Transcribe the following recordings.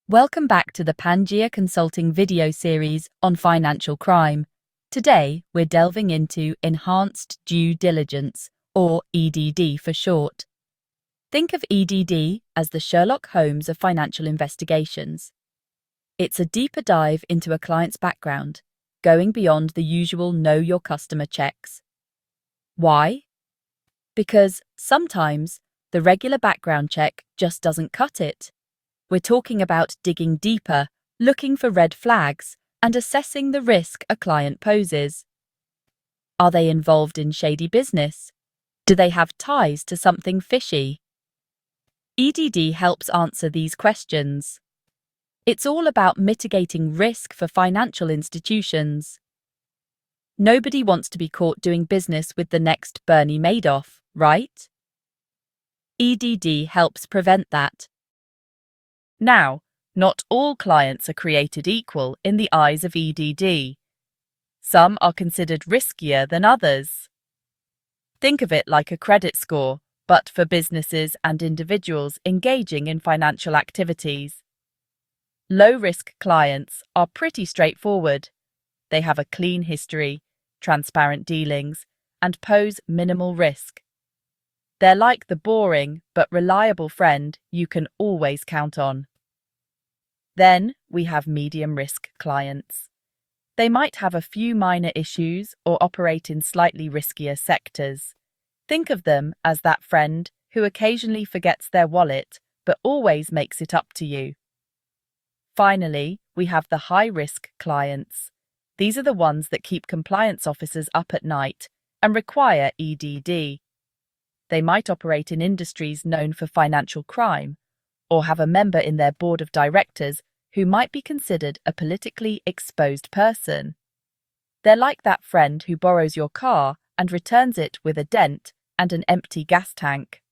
Welcome back to the Pangea Consulting video series on financial crime. Today, we're delving into enhanced due diligence, or EDD for short. Think of EDD as the Sherlock Holmes of financial investigations. It's a deeper dive into a client's background, going beyond the usual know your customer checks. Why? Because sometimes the regular background check just doesn't cut it. We're talking about digging deeper, looking for red flags, and assessing the risk a client poses. Are they involved in shady business? Do they have ties to something fishy? EDD helps answer these questions. It's all about mitigating risk for financial institutions. Nobody wants to be caught doing business with the next Bernie Madoff, right? EDD helps prevent that. Now, not all clients are created equal in the eyes of EDD. Some are considered riskier than others. Think of it like a credit score, but for businesses and individuals engaging in financial activities. Low-risk clients are pretty straightforward. They have a clean history, transparent dealings, and pose minimal risk. They're like the boring but reliable friend you can always count on. Then we have medium-risk clients. They might have a few minor issues or operate in slightly riskier sectors. Think of them as that friend who occasionally forgets their wallet but always makes it up to you. Finally, we have the high-risk clients. These are the ones that keep compliance officers up at night and require EDD. They might operate in industries known for financial crime, or have a member in their board of directors who might be considered a politically exposed person. They're like that friend who borrows your car and returns it with a dent and an empty gas tank.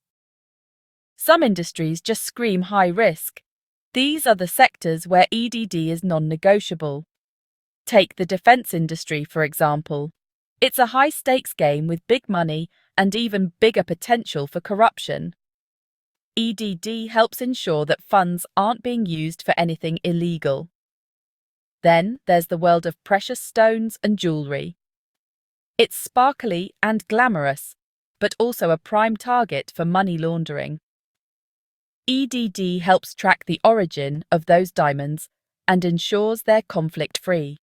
Some industries just scream high risk. These are the sectors where EDD is non-negotiable. Take the defense industry, for example. It's a high-stakes game with big money and even bigger potential for corruption. EDD helps ensure that funds aren't being used for anything illegal. Then there's the world of precious stones and jewellery. It's sparkly and glamorous, but also a prime target for money laundering. EDD helps track the origin of those diamonds and ensures they're conflict-free.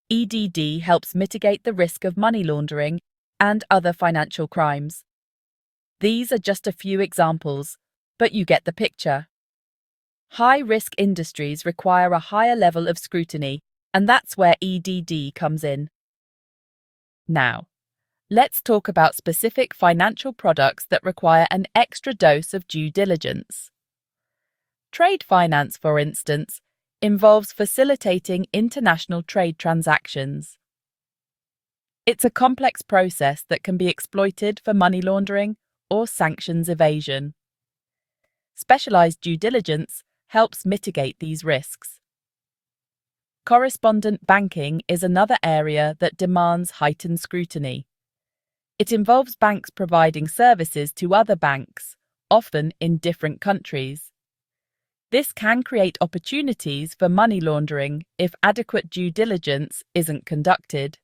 EDD helps mitigate the risk of money laundering and other financial crimes. These are just a few examples, but you get the picture. High-risk industries require a higher level of scrutiny, and that's where EDD comes in. Now, let's talk about specific financial products that require an extra dose of due diligence. Trade finance, for instance, involves facilitating international trade transactions. It's a complex process that can be exploited for money laundering or sanctions evasion. Specialized due diligence helps mitigate these risks. Correspondent banking is another area that demands heightened scrutiny. It involves banks providing services to other banks, often in different countries. This can create opportunities for money laundering if adequate due diligence isn't conducted.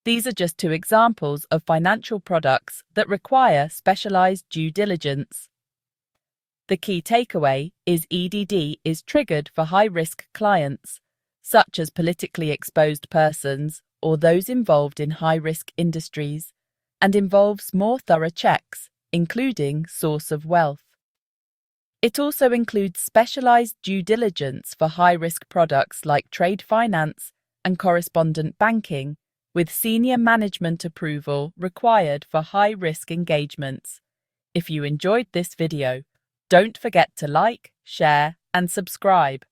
These are just two examples of financial products that require specialized due diligence. The key takeaway is EDD is triggered for high-risk clients, such as politically exposed persons or those involved in high-risk industries, and involves more thorough checks, including source of wealth. It also includes specialized due diligence for high-risk products like trade finance and correspondent banking, with senior management approval required for high-risk engagements. If you enjoyed this video, don't forget to like, share, and subscribe.